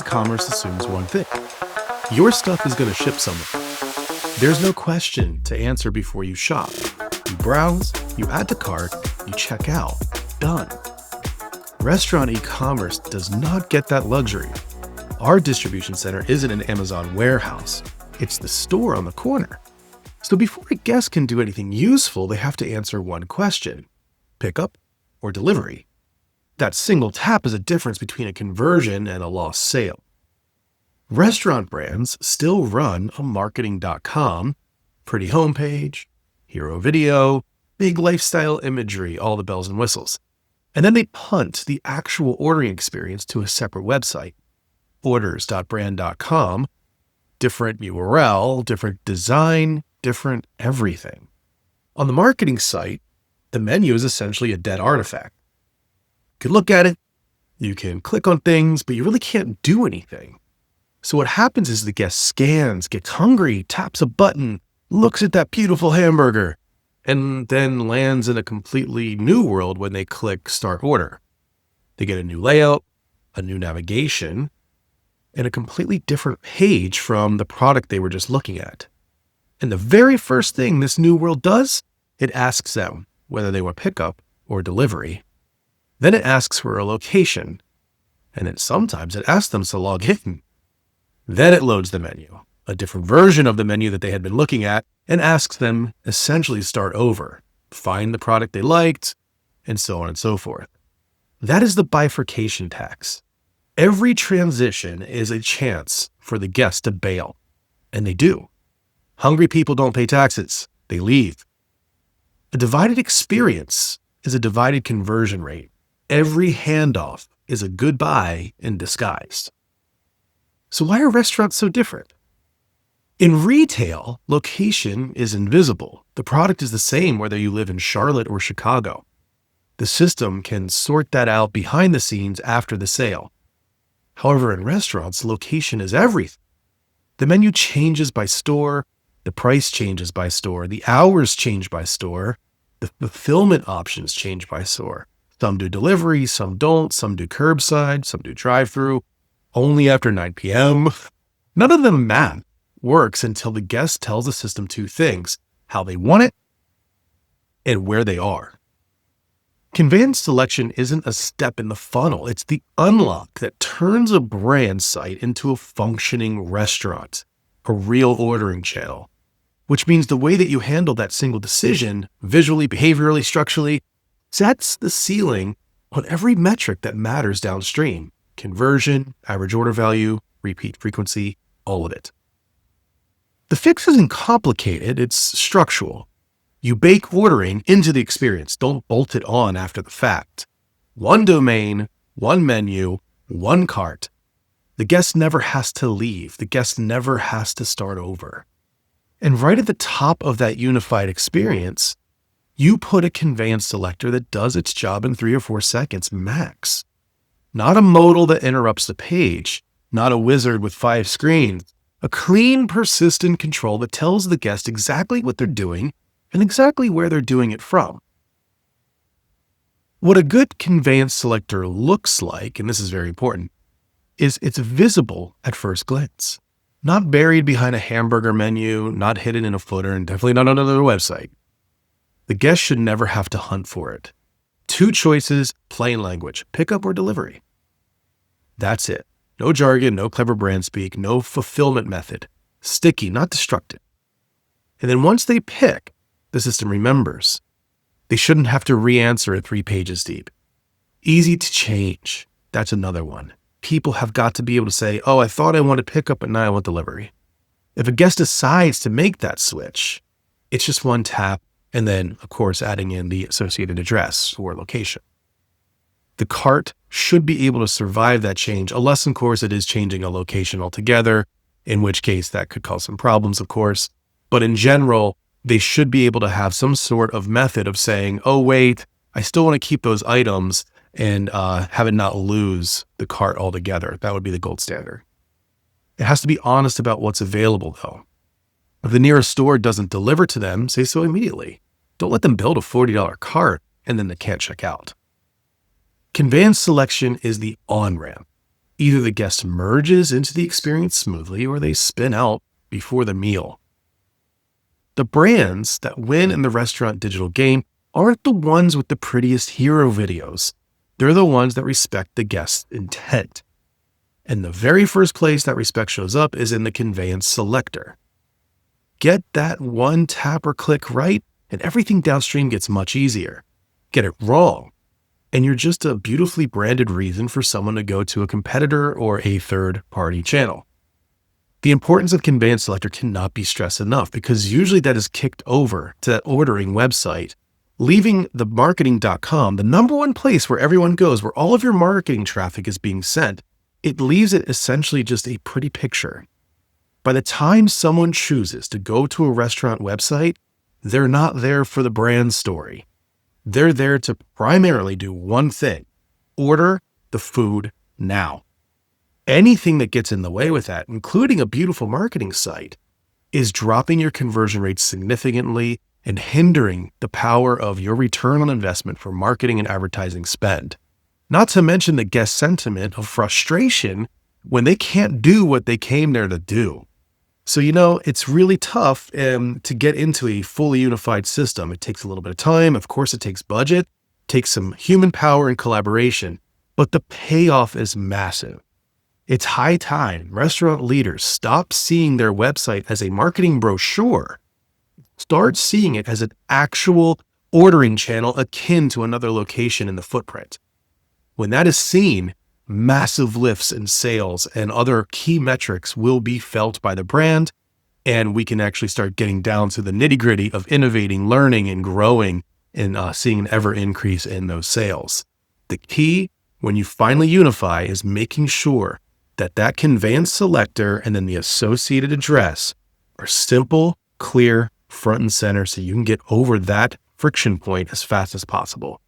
e-commerce assumes one thing. Your stuff is going to ship somewhere. There's no question to answer before you shop. You browse, you add to cart, you check out. Done. Restaurant e-commerce does not get that luxury. Our distribution center isn't an Amazon warehouse. It's the store on the corner. So before a guest can do anything useful, they have to answer one question: pickup or delivery? That single tap is a difference between a conversion and a lost sale. Restaurant brands still run a marketing.com, pretty homepage, hero video, big lifestyle imagery, all the bells and whistles. And then they punt the actual ordering experience to a separate website, orders.brand.com, different URL, different design, different everything. On the marketing site, the menu is essentially a dead artifact. You can look at it, you can click on things, but you really can't do anything. So what happens is the guest scans, gets hungry, taps a button, looks at that beautiful hamburger, and then lands in a completely new world when they click Start Order. They get a new layout, a new navigation, and a completely different page from the product they were just looking at. And the very first thing this new world does, it asks them whether they want pickup or delivery. Then it asks for a location, and then sometimes it asks them to log in. Then it loads the menu, a different version of the menu that they had been looking at, and asks them essentially to start over, find the product they liked, and so on and so forth. That is the bifurcation tax. Every transition is a chance for the guest to bail, and they do. Hungry people don't pay taxes, they leave. A divided experience is a divided conversion rate. Every handoff is a goodbye in disguise. So why are restaurants so different? In retail, location is invisible. The product is the same whether you live in Charlotte or Chicago. The system can sort that out behind the scenes after the sale. However, in restaurants, location is everything. The menu changes by store, the price changes by store, the hours change by store, the fulfillment options change by store. Some do delivery, some don't, some do curbside, some do drive-through, only after 9 p.m. None of the math works until the guest tells the system two things: how they want it and where they are. Conveyance selection isn't a step in the funnel. It's the unlock that turns a brand site into a functioning restaurant, a real ordering channel, which means the way that you handle that single decision, visually, behaviorally, structurally, sets the ceiling on every metric that matters downstream: conversion, average order value, repeat frequency, all of it. The fix isn't complicated, it's structural. You bake ordering into the experience, don't bolt it on after the fact. One domain, one menu, one cart. The guest never has to leave. The guest never has to start over. And right at the top of that unified experience, you put a conveyance selector that does its job in 3 or 4 seconds max. Not a modal that interrupts the page, not a wizard with 5 screens, a clean, persistent control that tells the guest exactly what they're doing and exactly where they're doing it from. What a good conveyance selector looks like, and this is very important, is it's visible at first glance. Not buried behind a hamburger menu, not hidden in a footer, and definitely not on another website. The guest should never have to hunt for it. 2 choices, plain language, pickup or delivery. That's it. No jargon, no clever brand speak, no fulfillment method. Sticky, not destructive. And then once they pick, the system remembers. They shouldn't have to re-answer it 3 pages deep. Easy to change. That's another one. People have got to be able to say, oh, I thought I wanted pickup, but now I want delivery. If a guest decides to make that switch, it's just one tap, and then, of course, adding in the associated address or location. The cart should be able to survive that change, unless, of course, it is changing a location altogether, in which case that could cause some problems, of course. But in general, they should be able to have some sort of method of saying, oh, wait, I still want to keep those items and have it not lose the cart altogether. That would be the gold standard. It has to be honest about what's available, though. If the nearest store doesn't deliver to them, say so immediately. Don't let them build a $40 cart and then they can't check out. Conveyance selection is the on-ramp. Either the guest merges into the experience smoothly or they spin out before the meal. The brands that win in the restaurant digital game aren't the ones with the prettiest hero videos. They're the ones that respect the guest's intent. And the very first place that respect shows up is in the conveyance selector. Get that one tap or click right, and everything downstream gets much easier. Get it wrong, and you're just a beautifully branded reason for someone to go to a competitor or a third-party channel. The importance of conveyance selector cannot be stressed enough because usually that is kicked over to that ordering website, leaving the marketing.com, the number one place where everyone goes, where all of your marketing traffic is being sent. It leaves it essentially just a pretty picture. By the time someone chooses to go to a restaurant website, they're not there for the brand story. They're there to primarily do one thing: order the food now. Anything that gets in the way with that, including a beautiful marketing site, is dropping your conversion rates significantly and hindering the power of your return on investment for marketing and advertising spend. Not to mention the guest sentiment of frustration when they can't do what they came there to do. So, it's really tough to get into a fully unified system. It takes a little bit of time. Of course, it takes budget, takes some human power and collaboration, but the payoff is massive. It's high time restaurant leaders stop seeing their website as a marketing brochure. Start seeing it as an actual ordering channel akin to another location in the footprint. When that is seen, massive lifts in sales and other key metrics will be felt by the brand, and we can actually start getting down to the nitty-gritty of innovating, learning, and growing, and seeing an ever increase in those sales. The key, when you finally unify, is making sure that conveyance selector and then the associated address are simple, clear, front and center, so you can get over that friction point as fast as possible.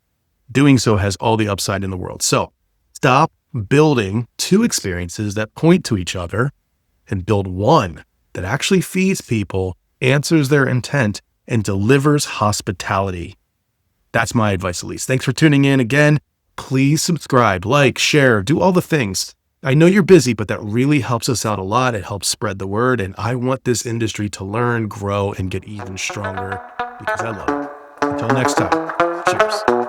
Doing so has all the upside in the world. So stop building two experiences that point to each other and build one that actually feeds people, answers their intent, and delivers hospitality. That's my advice, at least. Thanks for tuning in again. Please subscribe, like, share, do all the things. I know you're busy, but that really helps us out a lot. It helps spread the word, and I want this industry to learn, grow, and get even stronger because I love it. Until next time, cheers.